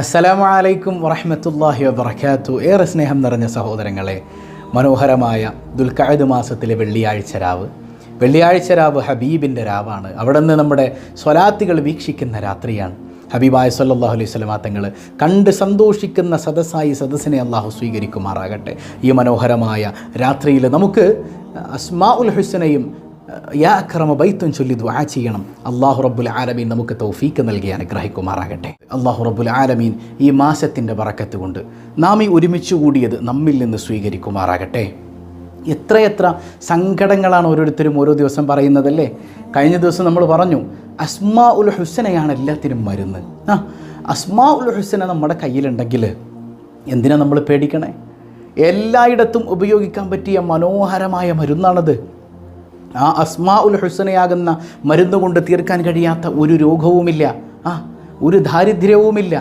അസ്സലാമു അലൈക്കും വറഹ്മത്തുള്ളാഹി വബറകാതുഹു. ഏറെ സ്നേഹം നിറഞ്ഞ സഹോദരങ്ങളെ, മനോഹരമായ ദുൽഖഅദ് മാസത്തിലെ വെള്ളിയാഴ്ച രാവ് ഹബീബിൻ്റെ രാവാണ്. അവിടെ നിന്ന് നമ്മുടെ സ്വലാത്തുകൾ വീക്ഷിക്കുന്ന രാത്രിയാണ്. ഹബീബായ സല്ലല്ലാഹു അലൈഹി വസല്ലമ തങ്ങൾ കണ്ട് സന്തോഷിക്കുന്ന സദസ്സിനെ അള്ളാഹു സ്വീകരിക്കുമാറാകട്ടെ. ഈ മനോഹരമായ രാത്രിയിൽ നമുക്ക് അസ്മാഉൽ ഹുസ്നയും യാ അക്രമ ബൈത്തുൻ ചൊല്ലി ദുആ ചെയ്യണം. അല്ലാഹു റബ്ബുൽ ആലമീൻ നമുക്ക് തൗഫീക്ക് നൽകി അനുഗ്രഹിക്കുമാറാകട്ടെ. അല്ലാഹു റബ്ബുൽ ആലമീൻ ഈ മാസത്തിൻ്റെ ബറക്കത്ത് കൊണ്ട് നാം ഈ ഒരുമിച്ച് കൂടിയത് നമ്മിൽ നിന്ന് സ്വീകരിക്കുമാറാകട്ടെ. എത്രയെത്ര സങ്കടങ്ങളാണ് ഓരോരുത്തരും ഓരോ ദിവസം പറയുന്നതല്ലേ. കഴിഞ്ഞ ദിവസം നമ്മൾ പറഞ്ഞു അസ്മാഉൽ ഹുസ്നയാണ് എല്ലാത്തിനും മരുന്ന്. അസ്മാഉൽ ഹുസ്ന നമ്മുടെ കയ്യിലുണ്ടെങ്കിൽ എന്തിനാ നമ്മൾ പേടിക്കണേ? എല്ലായിടത്തും ഉപയോഗിക്കാൻ പറ്റിയ മനോഹരമായ മരുന്നാണത്. ആ അസ്മാഉൽ ഹുസ്നയാകുന്ന മരുന്ന് കൊണ്ട് തീർക്കാൻ കഴിയാത്ത ഒരു രോഗവുമില്ല, ഒരു ദാരിദ്ര്യവുമില്ല,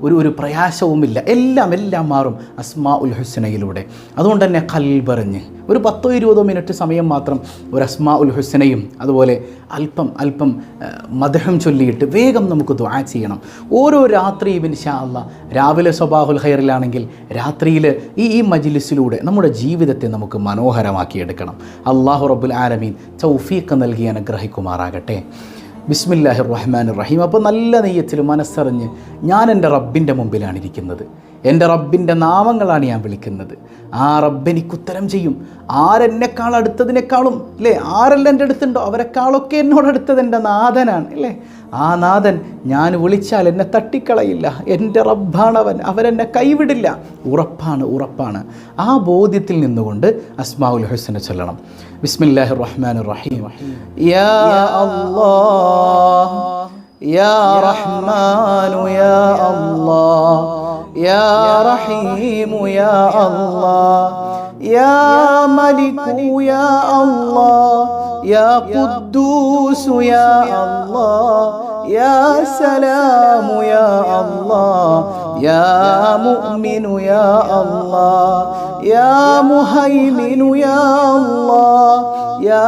ഒരു പ്രയാസവുമില്ല. എല്ലാം മാറും അസ്മാഉൽ ഹുസ്നയിലൂടെ. അതുകൊണ്ട് തന്നെ ഖൽബറിഞ്ഞ് ഒരു 10-20 മിനിറ്റ് സമയം മാത്രം ഒരു അസ്മാഉൽ ഹുസ്നയും അതുപോലെ അല്പം മദ്ഹും ചൊല്ലിയിട്ട് വേഗം നമുക്ക് ദുആ ചെയ്യണം. ഓരോ രാത്രിയും ഇൻഷാ അല്ലാഹ്, രാവിലെ സ്വബാഹുൽ ഖൈറിലാണെങ്കിൽ രാത്രിയിൽ ഈ മജ്ലിസിലൂടെ നമ്മുടെ ജീവിതത്തെ നമുക്ക് മനോഹരമാക്കിയെടുക്കണം. അല്ലാഹു റബ്ബുൽ ആലമീൻ തൗഫീഖ് നൽകി അനുഗ്രഹിക്കുമാറാകട്ടെ. ബിസ്മില്ലാഹിർ റഹ്മാനിർ റഹീം. അപ്പോൾ നല്ല നെയ്യത്തിൽ മനസ്സറിഞ്ഞ് ഞാൻ എൻ്റെ റബ്ബിൻ്റെ മുമ്പിലാണ് ഇരിക്കുന്നത്, എൻ്റെ റബ്ബിൻ്റെ നാമങ്ങളാണ് ഞാൻ വിളിക്കുന്നത്. ആ റബ്ബ് എനിക്ക് ഉത്തരം ചെയ്യും. ആരെന്നെക്കാൾ അടുത്തതിനേക്കാളും അല്ലേ, ആരെല്ലാം എൻ്റെ അടുത്തുണ്ടോ അവരെക്കാളൊക്കെ എന്നോടടുത്തത് എൻ്റെ നാഥനാണ് അല്ലേ. ആ നാഥൻ ഞാൻ വിളിച്ചാൽ എന്നെ തട്ടിക്കളയില്ല. എൻ്റെ റബ്ബാണവൻ, അവരെന്നെ കൈവിടില്ല. ഉറപ്പാണ്. ആ ബോധ്യത്തിൽ നിന്നുകൊണ്ട് അസ്മാഉൽ ഹുസ്ന ചൊല്ലണം. ബിസ്മില്ലാഹിർ റഹ്മാനിർ റഹീം. യാ അല്ലാഹ് യാ റഹ്മാനു യാ അല്ലാഹ് യാ റഹീമു യാ അല്ലാഹ് യാ മലികു യാ അല്ലാഹ് യാ ഖുദ്ദൂസ് യാ അല്ലാഹ് യാ സലാമു യാ അല്ലാഹ് യാ മുഅ്മിനു യാ അല്ലാഹ് യാ മുഹൈമിനു യാ അല്ലാഹ് യാ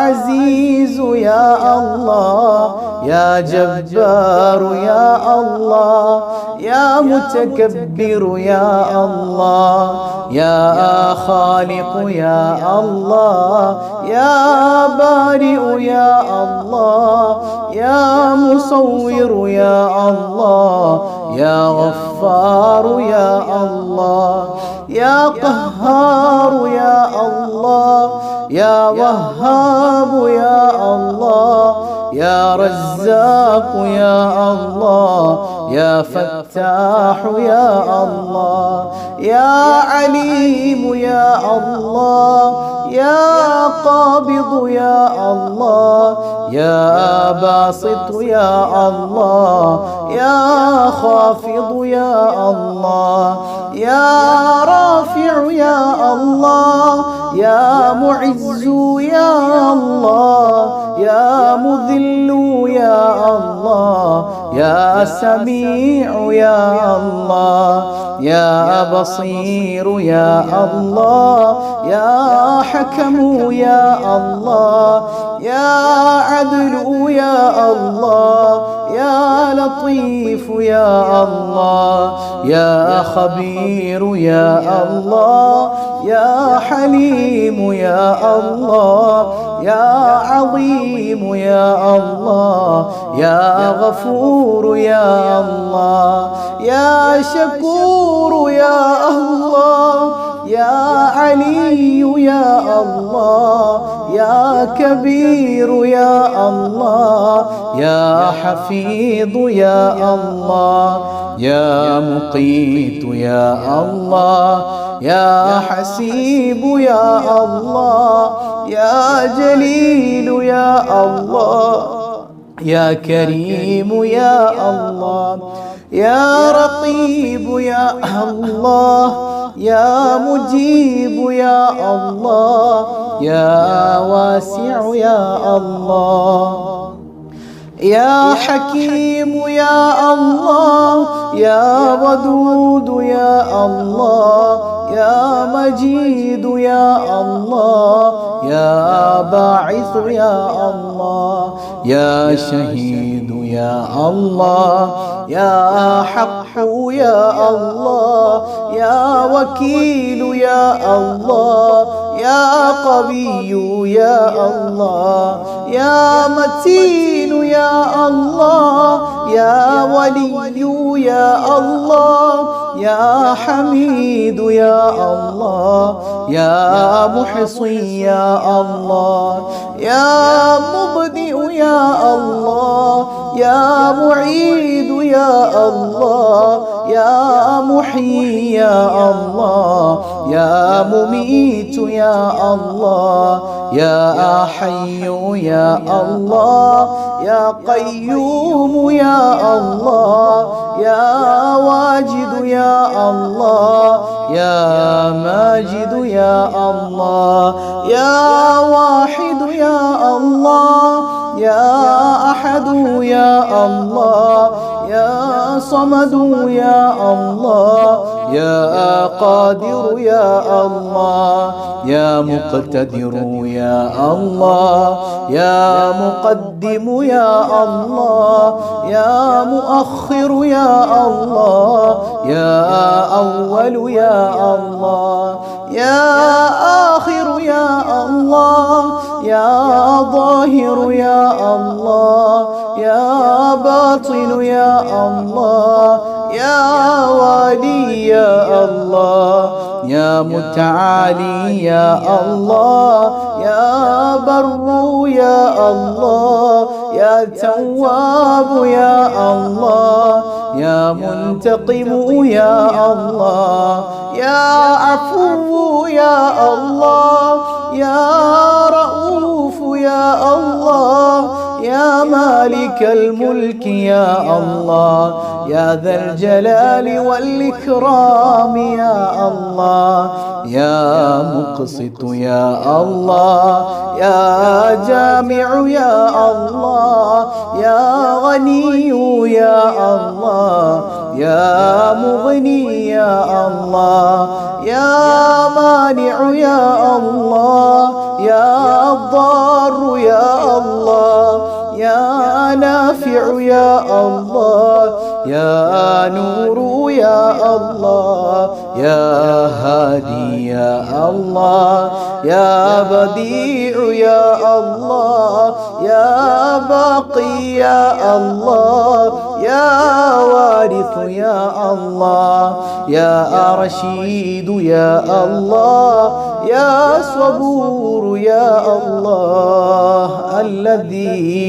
അസീസു യാ അല്ലാഹ് യാ ജബ്ബാറു യാ അല്ലാഹ് യാ മുതകബ്ബിറു യാ അല്ലാഹ് യാ ഖാലിഖു യാ അല്ലാഹ് യാ ബാരിഉ യാ അല്ലാഹ് യാ മുസവ്വിറു യാ അല്ലാഹ് യാ ഗഫാറു യാ അല്ലാഹ് യാ ഖഹാറു യാ അല്ലാഹ് യാ വഹ്ഹാബു യാ അല്ലാഹ് യാ റസ്സാഖു യാ അല്ലാഹ് യാ ഫത്താഹു യാ അല്ലാഹ് യാ അലീമു യാ അല്ലാഹ് യാ ഖാബിദു യാ അല്ലാഹ് യാ ബാസിതു യാ അല്ലാഹ് യാ ഖാഫിദു യാ അല്ലാഹ് യാ റാഫിഉ യാ അല്ലാഹ് യാ മുഇസ്സു യാ അല്ലാഹ് യാ മുദില്ലു യാ അല്ലാഹ് യാ സമീഉ യാ അല്ലാഹ് യാ ബസീറു യാ അല്ലാഹ് യാ ഹകമു യാ അല്ലാഹ് യാ അദ്ലു യാ അല്ലാഹ് യാ ലത്തീഫു യാ അല്ലാഹ് യാ ഖബീറു യാ അല്ലാഹ് യാ ഹലീമു യാ അല്ലാഹ് യാ അളീമു യാ അല്ലാഹ് യാ ഗഫൂറു യാ അല്ലാഹ് യാ ശകൂറു യാ അല്ലാഹ് യാ അലിയ്യു യാ അല്ലാഹ് യാ കബീറു യാ അല്ലാഹ് യാ ഹഫീദു യാ അല്ലാഹ് യാ മുഖീതു യാ അല്ലാഹ് യാ ഹസീബു യാ അല്ലാഹ് യാ ജലീലു യാ അല്ലാഹ് യാ കരീമു യാ അല്ലാഹ് യാ റഖീബു യാ അല്ലാഹ് യാ മുജീബു യാ അല്ലാഹ് യാ വാസിഉ യാ അല്ലാഹ് യാ ഹകീമു യാ അല്ലാഹ് يا ودود يا الله يا مجيد يا الله يا باعث يا الله يا شهيد يا الله يا حق يا الله يا وكيل يا الله يا قوي يا الله يا متين يا الله يا ولي يا الله يا حميد يا الله يا محصي يا الله يا مبدئ يا الله يا معيد يا الله يا محيي يا الله يا مميت يا الله يا حي يا الله يا قيوم يا الله يا واجد يا الله يا ماجد يا الله يا واحد يا الله يا أحد يا الله يا صمد يا الله يا قادر يا الله يا مقتدر يا الله يا مقدم يا الله يا مؤخر يا الله يا أول يا الله يا آخر يا الله يا ظاهر يا الله يا باطن يا الله يا والي يا الله يا متعالي يا الله يا بر يا الله يا تواب يا الله يا منتقم يا الله يا عفو يا الله يا رؤوف يا الله يا مالك الملك يا الله يا ذا الجلال والإكرام يا الله يا مقسط يا الله يا جامع يا الله يا غني يا الله يا مغني يا الله يا مانع يا الله يا ضار يا الله يا نافع يا الله يا نور يا الله يا هادي يا الله يا بديع يا الله يا باقي يا الله يا وارث يا الله يا رشيد يا الله يا صبور يا الله الذي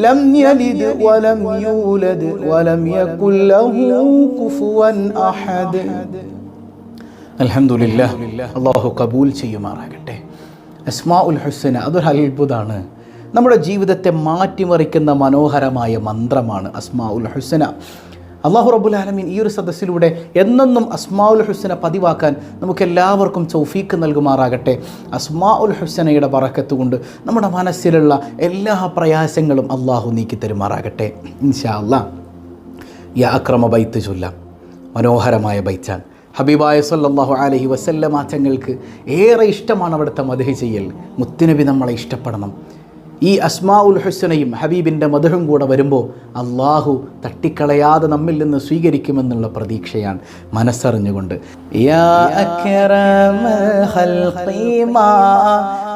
لم يلد ولم يولد ولم يكن له كفوا أحد. അൽഹംദുലില്ലാ, അള്ളാഹു കബൂൽ ചെയ്യുമാറാകട്ടെ. അസ്മാഉൽ ഹുസ്ന അതൊരു അത്ഭുതമാണ്. നമ്മുടെ ജീവിതത്തെ മാറ്റിമറിക്കുന്ന മനോഹരമായ മന്ത്രമാണ് അസ്മാഉൽ ഹുസ്ന. അള്ളാഹു റബ്ബുൽ ആലമീൻ ഈ ഒരു സദസ്സിലൂടെ എന്നെന്നും അസ്മാഉൽ ഹുസ്ന പതിവാക്കാൻ നമുക്കെല്ലാവർക്കും തൗഫീക്ക് നൽകുമാറാകട്ടെ. അസ്മാഉൽ ഹുസ്നയുടെ ബറക്കത്ത് കൊണ്ട് നമ്മുടെ മനസ്സിലുള്ള എല്ലാ പ്രയാസങ്ങളും അള്ളാഹു നീക്കി തരുമാറാകട്ടെ ഇൻഷാ അല്ലാഹ്. യാ അക്രമ ബൈത്ത് ചൊല്ലാം, മനോഹരമായ ബൈത്താണ്. ഹബീബായ സല്ലല്ലാഹു അലൈഹി വസല്ലമ തങ്ങൾക്ക് ഏറെ ഇഷ്ടമാണ് അവിടുത്തെ മദ്ഹ് ചെയ്യൽ. മുത്തുനബി നമ്മളെ ഇഷ്ടപ്പെടണം. ഈ അസ്മാഉൽ ഹുസ്നയും ഹബീബിൻ്റെ മദ്ഹും കൂടെ വരുമ്പോൾ അള്ളാഹു തട്ടിക്കളയാതെ നമ്മിൽ നിന്ന് സ്വീകരിക്കുമെന്നുള്ള പ്രതീക്ഷയാണ് മനസ്സറിഞ്ഞുകൊണ്ട്. യാ അക്രമ ഖൽഖി മാ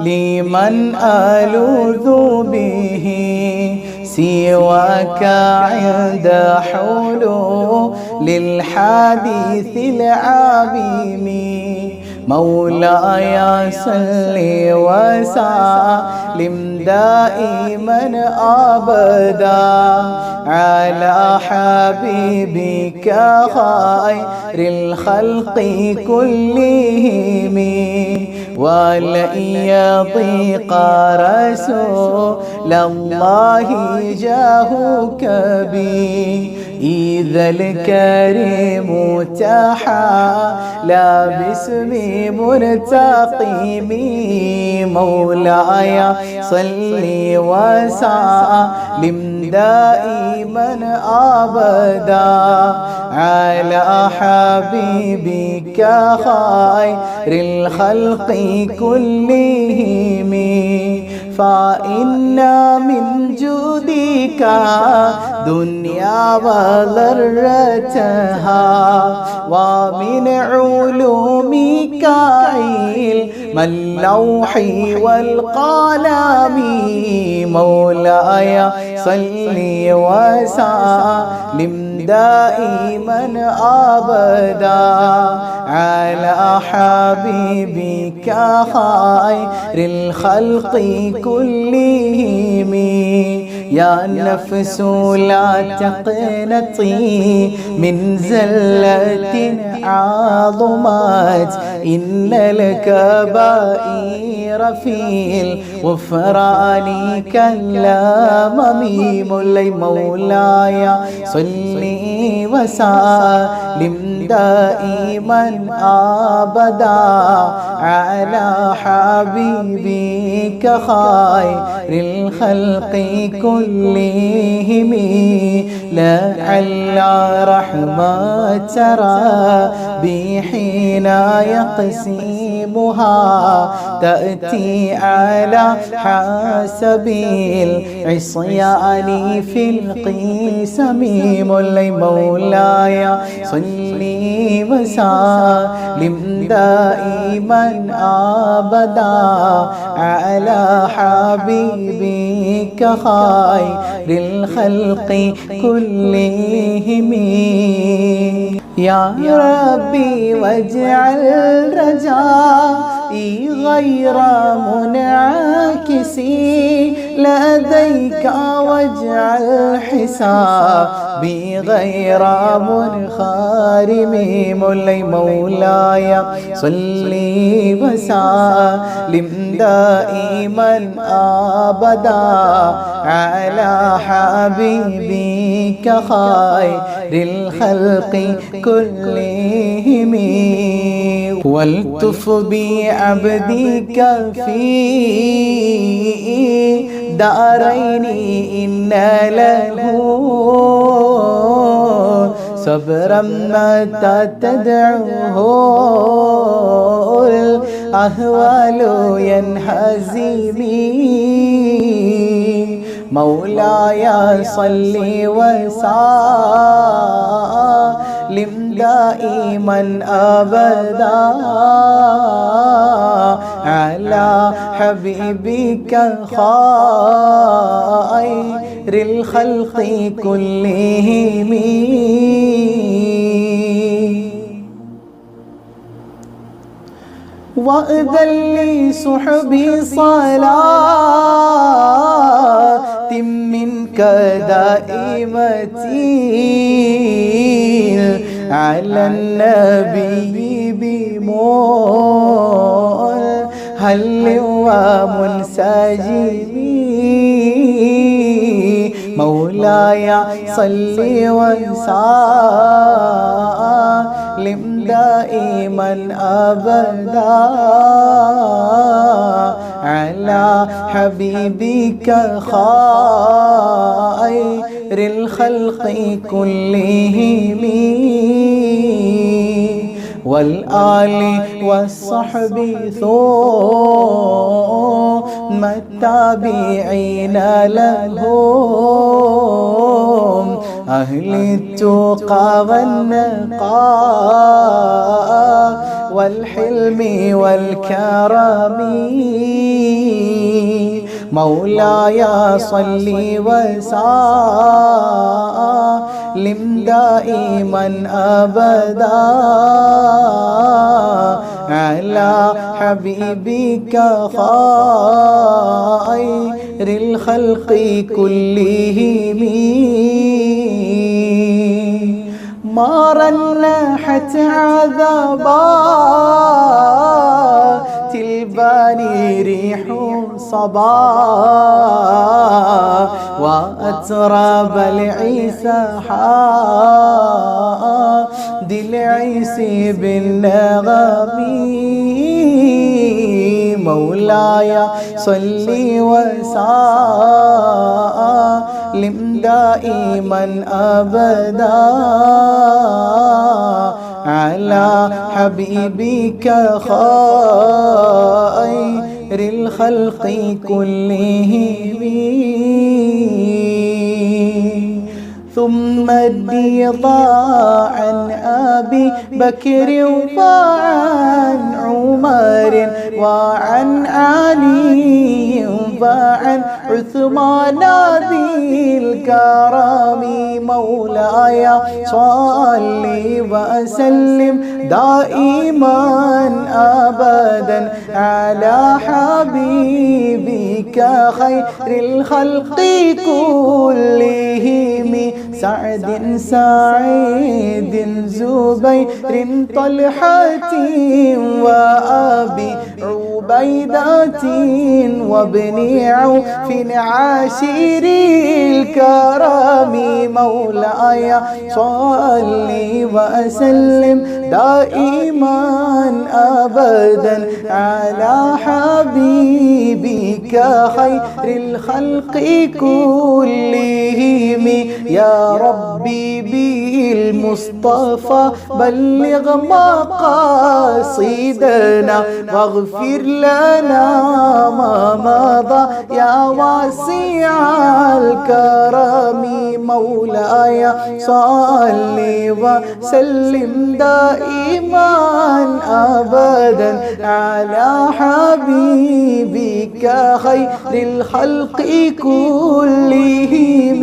ലിമൻ അലൂദു ബിഹി سواك عند حلول الحديث العظيم مولاي صل وسلم دائما أبدا على حبيبك خير الخلق كلهم ولن يضيق رسول الله جاهك بي إذا الكريم تحالى باسم منتقم مولاي صلي وسلم دائما أبدا على حبيبك خير الخلق كلهم فإن من جودك دنيا وضرتها ومن علومك علم اللوح والقلم مولاي صل وسلم دائما أبدا على حبيبك خير الخلق كلهم يا نفس لا تقنطي من زلة عظمت إن الكبائر في الغفران كالأمم مولاي صل وسلم دائما أبدا على حبيبك خير الخلق كلهم لعل رحمة ربي حين يقسمها تأتي على حسب العصيان في القسم مولاي صل وسلم دائما أبدا على حبيبك خير الخلق كلهم يا ربي واجعل رجائي غير منعكس لديك واجعل حسابي غير منخرم مولاي صل وسلم دائما أبدا على حبيبك خير الخلق كلهم والتف بعبدك في دارين إن له صبرا متى تدعوه الأهوال ينهزمي مولاي صل وسلم دائما أبدا على حبيبك خير الخلق كلهم وأذن لصحبي صلاة منك دائمتي على النبي بمنهل ومنسجم مولاي صل وسلم دائما أبدا على حبيبك خير الخلق كلهم والآل والصحب ثم التابعين لهم أهل التقى والنقاء والحلم والكرم مولاي صل وسلم دائما أبدا على حبيبك خير الخلق كلهم ما رنحت عذابات الباني ريح صبا وأتراب العيسى دل عيسى بالنغم مولاي صل وسلم دائما أبدا على حبيبك خير الخلق كلهم ثم الرضا عن أبي بكر وعن عمر وعن علي وعن عثمان ذي الكرم مولاي صل وسلم دائما أبدا على حبيبك خير الخلق كلهم سعد سعيد زبير طلحة وأبي عبيدة وابن عوف عاشر الكرم مولاي صل وسلم دائما أبدا على حبيبك خير الخلق كلهم يا ربي بالمصطفى بلغ مقاصدنا واغفر لنا ما مضى يا واسع الكرم مولاي صل وسلم دائما أبدا على حبيبك خير الخلق كلهم.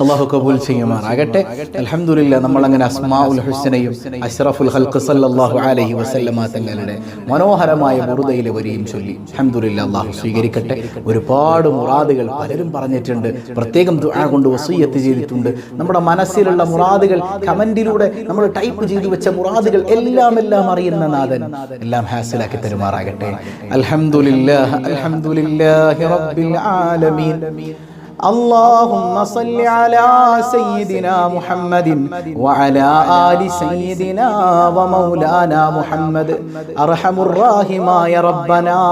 അള്ളാഹു കബൂൽ ചെയ്യുമാറാകട്ടെ. അൽഹംദുലില്ലാ, നമ്മളങ്ങനെ അസ്മാഉൽ ഹുസ്നയും അഷ്റഫുൽ ഖൽഖ് സല്ലല്ലാഹു അലൈഹി വസല്ലമ തങ്ങളുടെ മനോഹരമായ മുറുദയിലെ വരിയും ചൊല്ലി അൽഹംദുലില്ലാ. അള്ളാഹു സ്വീകരിക്കട്ടെ. ഒരുപാട് മുറാദുകൾ പലരും പറഞ്ഞിട്ടുണ്ട്, പ്രത്യേകം ദുആ കൊണ്ട് വസിയ്യത്ത് ചെയ്തിട്ടുണ്ട്. നമ്മുടെ മനസ്സിലുള്ള മുറാദുകൾ കമന്റിലൂടെ നമ്മൾ ടൈപ്പ് ചെയ്തു വെച്ച മുറാദുകൾ എല്ലാം അറിയുന്ന നാഥൻ എല്ലാം ഹാസിലാക്കി തരുമാറാകട്ടെ. അൽഹംദുലില്ലാഹ് അൽഹംദുലില്ലാഹി റബ്ബിൽ ആലമീൻ. اللهم صل على سيدنا محمد وعلى آل سيدنا ومولانا محمد. أرحم الراحماയ റബ്ബനാ,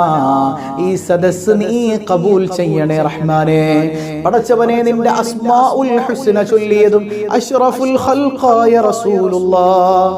ഈ സദസ്സ് നീ കബൂൽ ചെയ്യണേ റഹ്മാനേ. പടച്ചവനെ, നിന്റെ അസ്മാഉൽ ഹുസ്ന ചൊല്ലിയതും അഷ്റഫുൽ ഖൽഖായ റസൂലുള്ളാഹ്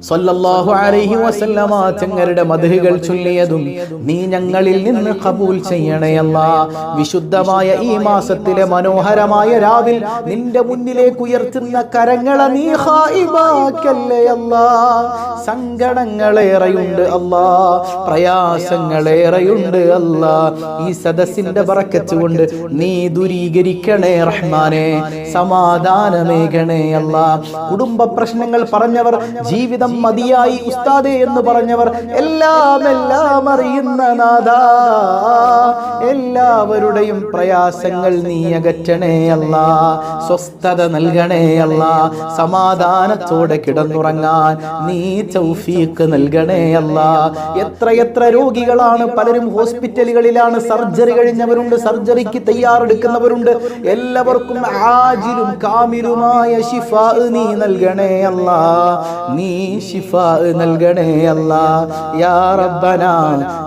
സല്ലല്ലാഹു അലൈഹി വസല്ലമ തങ്ങളുടെ മദ്ഹുകൾ ചൊല്ലിയതും നീ ഞങ്ങളിൽ നിന്ന് ഖബൂൽ ചെയ്യണേ അല്ലാഹ്. വിശുദ്ധമായ ഈ മാസത്തിലെ മനോഹരമായ രാവിൽ നിന്റെ മുന്നിലേക്ക് ഉയർത്തുന്ന കരങ്ങളെ നീ ഖായിബാക്കല്ലേ അല്ലാഹ്. സങ്കടങ്ങളേറെയുണ്ട് അല്ലാഹ്, പ്രയാസങ്ങളേറെയുണ്ട് അല്ലാഹ്. ഈ സദസ്സിന്റെ ബറക്കത്ത് കൊണ്ട് നീ ദൂരീകരിക്കണേ റഹ്മാനേ, സമാധാനമേകണേ അല്ലാഹ്. കുടുംബ പ്രശ്നങ്ങൾ പറഞ്ഞവർ, ജീവിതം മതിയായി ഉസ്താദേ എന്ന് പറഞ്ഞവർ, എല്ലാം അറിയുന്ന നാഥാ, എല്ലാവരുടെയും പ്രയാസങ്ങൾ നീ അകറ്റണേ അല്ലാ. സ്വസ്ഥത നൽകണേ അല്ലാ. സമാധാനത്തോടെ കിടന്നുറങ്ങാൻ നീ തൗഫീഖ് നൽകണേ അല്ലാ. എത്ര രോഗികളാണ്, പലരും ഹോസ്പിറ്റലുകളിലാണ്. സർജറി കഴിഞ്ഞവരുണ്ട്, സർജറിക്ക് തയ്യാറെടുക്കുന്നവരുണ്ട്. എല്ലാവർക്കും ആജിലും കാമിലുമായ ശിഫാ നീ നൽകണേ അല്ലാ. നീ ശിഫാ നൽകണേ അല്ലാ. യാ റബ്ബനാ,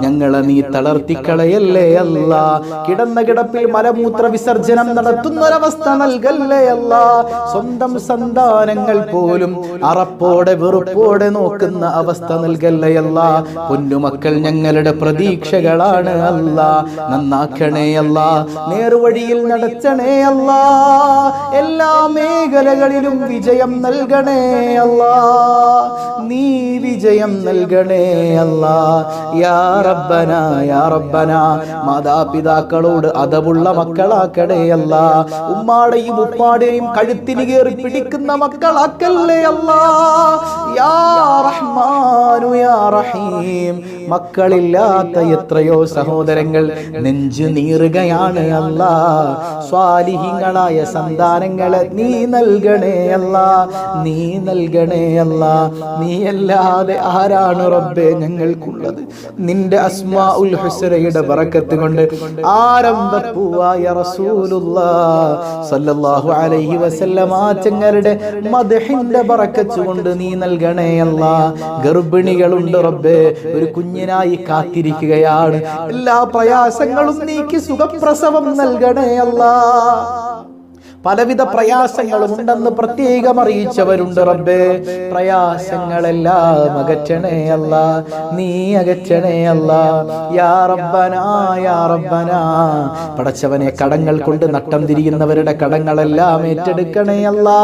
ഞങ്ങളെ നീ തളർത്തിക്കളയല്ലേ അല്ലാ. കിടന്ന കിടപ്പിൽ മലമൂത്ര വിസർജനം നടത്തുന്നൊരവസ്ഥ നൽകല്ലേ അല്ലാ. സ്വന്തം സന്താനങ്ങൾ പോലും അറപ്പോടെ വെറുപ്പോടെ നോക്കുന്ന അവസ്ഥ നൽകല്ലേ അല്ലാ. പൊന്നുമക്കൾ ഞങ്ങളുടെ പ്രതീക്ഷകളാണ് അല്ലാ. നന്നാക്കണേ അല്ലാ, നേർവഴിയിൽ നടത്തണേ അല്ലാ. എല്ലാ മേഖലകളിലും വിജയം നൽകണേ അല്ലാ. നീ വിജയം നൽകണേ അല്ലാ. യാ റബ്ബനാ, യാ റബ്ബനാ, മാതാപിതാക്കളോട് അദബുള്ള മക്കളാക്കണേ അല്ലാ. ഉമ്മാടെയും ഉപ്പാടെയും കഴുത്തിന് കയറി പിടിക്കുന്ന മക്കളാക്കല്ലേ അല്ലാ. യാ റഹ്മാനു യാ റഹീം, മക്കളില്ലാത്ത എത്രയോ സഹോദരങ്ങൾ നെഞ്ചു നീറുകയാണ് അല്ലാ. സ്വാലിഹീങ്ങളായ സന്താനങ്ങളെ നീ നൽകണേ അല്ലാ, നീ നൽകണേ അല്ലാ. നീയല്ലാതെ ആരാണ് റബ്ബേ ഞങ്ങൾക്കുള്ളത്? നിന്റെ അസ്മാഉൽ ഹുസ്നയുടെ ബറക്കത്ത് കൊണ്ട് ആരംഭപ്പൂവായ റസൂലുള്ളാഹ് സ്വല്ലല്ലാഹു അലൈഹി വസല്ലമ തങ്ങളുടെ മദ്ഹിന്റെ ബറക്കത്ത് കൊണ്ട് നീ നൽകണേ അല്ലാ. ഗർഭിണികളുണ്ട് റബ്ബേ, ഒരു കുഞ്ഞിനായി കാത്തിരിക്കുകയാണ്. എല്ലാ പ്രയാസങ്ങളും നീക്കി സുഖപ്രസവം നൽകണേ അല്ലാ. പലവിധ പ്രയാസങ്ങളും ഉണ്ടെന്ന് പ്രത്യേകം അറിയിച്ചവരുണ്ട് റബ്ബേ. പ്രയാസങ്ങളെല്ലാം അകറ്റണേ അല്ലാ, നീ അകറ്റണേ അല്ലാ. യാ റബ്ബനാ യാ റബ്ബനാ. പടച്ചവനെ, കടങ്ങൾ കൊണ്ട് നട്ടം തിരിയുന്നവരുടെ കടങ്ങളെല്ലാം ഏറ്റെടുക്കണേ അല്ലാ.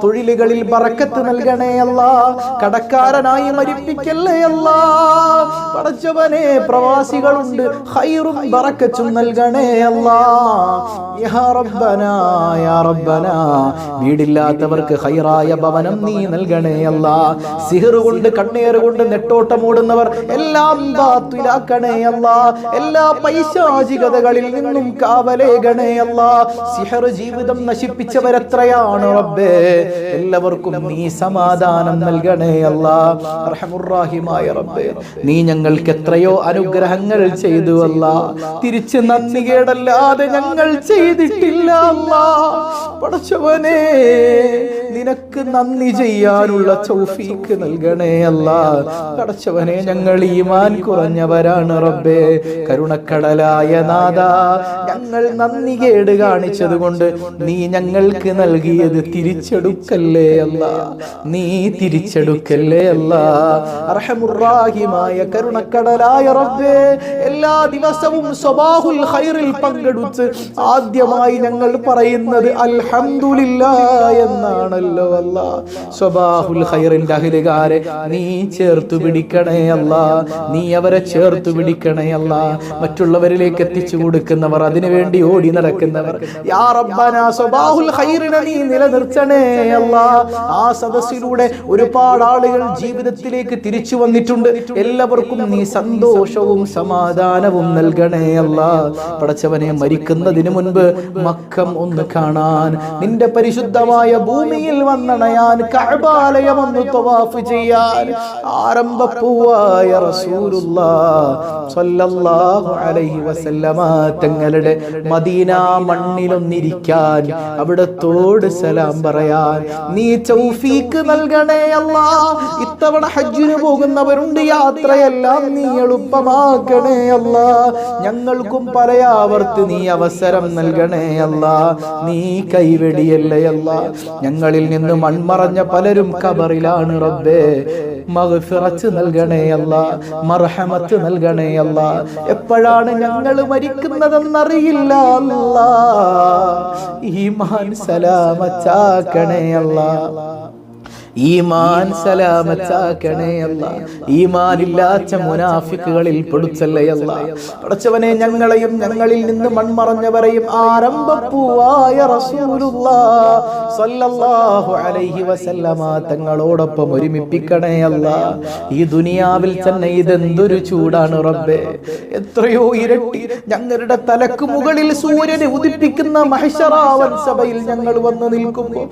തൊഴിലുകളിൽ ബറക്കത്ത് നൽകണേ അല്ലാ. കടക്കാരനായി മരിപ്പിക്കല്ലേ അല്ലാ. പടച്ചവനെ, പ്രവാസികളുണ്ട്, ഖൈറും ബറക്കത്തും നൽകണേ അല്ലാ. യാ റബ്ബനാ യാ റബ്ബനാ. വീടില്ലാത്തവർക്ക് ഖൈറായ ഭവനം നീ നൽകണേ അല്ലാ. സിഹർ കൊണ്ട് കണ്ണേർ കൊണ്ട് നെട്ടോട്ടമോടുന്നവർ എല്ലാം ബാത്തിലാക്കണേ അല്ലാ. എല്ലാ പൈശാചികതകളിൽ നിന്നും കാവലേകണേ അല്ലാ. സിഹർ ജീവിതം നശിപ്പിച്ചവരെത്രയാണ് റബ്ബേ, എല്ലാവർക്കും നീ സമാധാനം നൽകണേ അല്ലാ. റഹ്മുർ-റഹീമായ റബ്ബേ, നീ ഞങ്ങൾക്ക് എത്രയോ അനുഗ്രഹങ്ങൾ ചെയ്തു അല്ലാ. തിരിച്ച് നന്ദികേടല്ലാതെ ഞങ്ങൾ ചെയ്തിട്ടില്ല അല്ലാ. പടച്ചവനെ, നിനക്ക് നന്ദി ചെയ്യാനുള്ള തൗഫീക്ക് നൽകണേ അല്ലാ. പടച്ചവനെ, ഞങ്ങൾ ഈമാൻ കുറഞ്ഞവരാണ് റബ്ബേ. കരുണക്കടലായ നാഥാ, ഞങ്ങൾ നന്ദി കേട് കാണിച്ചത് കൊണ്ട് നീ ഞങ്ങൾക്ക് നൽകിയത് തിരിച്ചെടുക്കല്ലേ അല്ലാ, നീ തിരിച്ചെടുക്കല്ലേ അല്ലാ. അർഹമുർ-റഹീമായ കരുണക്കടലായ റബ്ബേ, എല്ലാ ദിവസവും സ്വബാഹുൽ ഖൈറിൽ പങ്കെടുത്ത് ആദ്യമായി ഞങ്ങൾ പറയുന്നത് അൽഹംദുലില്ലാഹ് എന്നാണല്ലോ അല്ലാ. സ്വബാഹുൽ ഖൈറിന്റെ അഹ്ലുകാരെ നീ ചേർത്തു പിടിക്കണേ അല്ലാ, നീ അവരെ ചേർത്തു പിടിക്കണേ അല്ലാ. മറ്റുള്ളവരിലേക്ക് എത്തിച്ചു കൊടുക്കുന്നവർ, അതിനുവേണ്ടി ഓടി നടക്കുന്നവർ, യാ റബ്ബനാ സ്വബാഹുൽ ഖൈറിനെ നീ നിലനിർത്തണേ അല്ലാ. ആ സദസ്സിലൂടെ ഒരുപാട് ആളുകൾ ജീവിതത്തിലേക്ക് തിരിച്ചു വന്നിട്ടുണ്ട്. എല്ലാവർക്കും നീ സന്തോഷവും സമാധാനവും നൽകണേ അല്ലാ. പടച്ചവനെ, മരിക്കുന്നതിന് മുൻപ് മക്കം ഒന്ന് കാണാൻ, നിന്റെ പരിശുദ്ധമായ ഭൂമിയിൽ വന്നണയാൻ, കഅബാലയം ഒന്ന് തവാഫ് ചെയ്യാൻ ആരംഭപ്പൂവായ റസൂലുള്ളാഹ് സ്വല്ലല്ലാഹു അലൈഹി വസല്ലമ തങ്ങളുടെ മദീന മണ്ണിലൊന്നിരിക്കാൻ, അവിടത്തോട് സലാം പറയാൻ നീ തൗഫീക്ക് നൽകണേ അല്ലാ. ഇത്തവണ ഹജ്ജിന് പോകുന്നവരുണ്ട്, യാത്രയെല്ലാം നീ എളുപ്പമാക്കണേ അല്ലാ. ഞങ്ങൾക്കും പറയാവർത്ത് നീ അവസരം നൽകണേ അല്ലാ. നീ കൈവെടിയല്ലേ അല്ലാ. ഞങ്ങളിൽ നിന്ന് മൺമറഞ്ഞ പലരും ഖബറിലാണ് റബ്ബേ. മഗ്ഫിറത്ത് നൽകണേ അല്ലാ, മർഹമത്ത് നൽകണേ അല്ലാ. എപ്പോഴാണ് ഞങ്ങൾ മരിക്കുന്നതെന്നറിയില്ല അല്ലാ. ഈമാൻ സലാമത്താക്കണേ അല്ലാ, ഈമാൻ സലാമത്താക്കണേ അല്ലാ. ഈമാനില്ലാത്ത മുനാഫിക്കുകളിൽ പെടുത്തല്ലേ അല്ലാ. പടച്ചവനെ, ഞങ്ങളെയും ഞങ്ങളിൽ നിന്ന് മൺമറഞ്ഞവരെയും ആരംഭപ്പൂവായ റസൂലുള്ളാഹ് സ്വല്ലല്ലാഹു അലൈഹി വസല്ലമ തങ്ങളോടൊപ്പം ഒരുമിപ്പിക്കണേ അല്ലാ. ഈ ദുനിയാവിൽ തന്നെ ഇതെന്തൊരു ചൂടാണ് റബ്ബേ. എത്രയോ ഇരട്ടി ഞങ്ങളുടെ തലക്ക് മുകളിൽ സൂര്യനെ ഉദിപ്പിക്കുന്ന മഹ്ശറാവൻ സഭയിൽ ഞങ്ങൾ വന്നു നിൽക്കുമ്പോൾ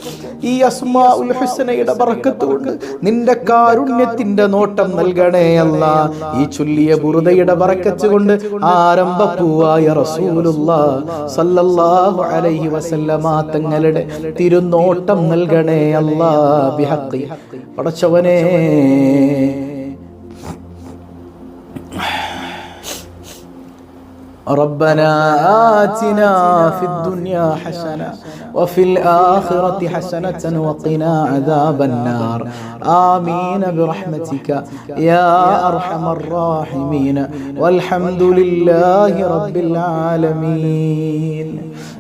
ഈ അസ്മാഉൽ ഹുസ്നയുടെ ബറക്കത്തുകൊണ്ട് നിന്റെ കാരുണ്യത്തിന്റെ നോട്ടം നൽകണേ അല്ലാ. ഈ ചൊല്ലിയ ബുർദയുടെ ബറക്കത്ത് കൊണ്ട് ആരംഭപ്പൂവായ റസൂലുള്ളാഹ് സ്വല്ലല്ലാഹു അലൈഹി വസല്ലമ തങ്ങളുടെ തിരുനോട്ടം നൽകണേ അല്ലാ. ബിഹഖി പടച്ചവനെ, ربنا آتنا في الدنيا حسنة وفي الآخرة حسنة وقنا عذاب النار. آمين برحمتك يا أرحم الراحمين والحمد لله رب العالمين.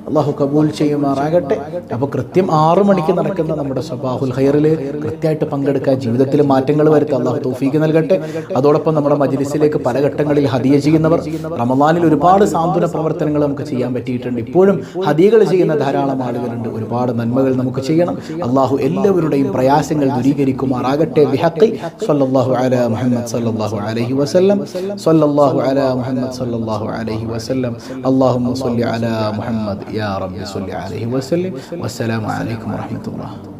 അള്ളാഹു കബൂൽ ചെയ്യുമാറാകട്ടെ. അപ്പോൾ കൃത്യം 6 മണിക്ക് നടക്കുന്ന നമ്മുടെ സബാഹുൽ ഖൈറിൽ കൃത്യമായിട്ട് പങ്കെടുക്കുക, ജീവിതത്തിൽ മാറ്റങ്ങൾ വരുത്തുക, അള്ളാഹു തൗഫീഖ് നൽകട്ടെ. അതോടൊപ്പം നമ്മുടെ മജ്ലിസിലേക്ക് പല ഘട്ടങ്ങളിൽ ഹദിയ ചെയ്യുന്നവർ, റമളാനിൽ ഒരുപാട് സാന്ത്വന പ്രവർത്തനങ്ങൾ നമുക്ക് ചെയ്യാൻ പറ്റിയിട്ടുണ്ട്. ഇപ്പോഴും ഹദിയകൾ ചെയ്യുന്ന ധാരാളം ആളുകളുണ്ട്. ഒരുപാട് നന്മകൾ നമുക്ക് ചെയ്യണം. അള്ളാഹു എല്ലാവരുടെയും പ്രയാസങ്ങൾ ദൂരീകരിക്കുമാറാകട്ടെ. ബിഹഖി സ്വല്ലല്ലാഹു അലാ മുഹമ്മദ് സ്വല്ലല്ലാഹു അലൈഹി വസല്ലം, സ്വല്ലല്ലാഹു അലാ മുഹമ്മദ് സ്വല്ലല്ലാഹു അലൈഹി വസല്ലം, അല്ലാഹുമ്മ സ്വല്ലി അലാ മുഹമ്മദ് യാ റബ്ബി സ്വല്ലി അലൈഹി വസല്ലം. വസ്സലാമു അലൈക്കും വറഹ്മത്തുള്ളാഹി.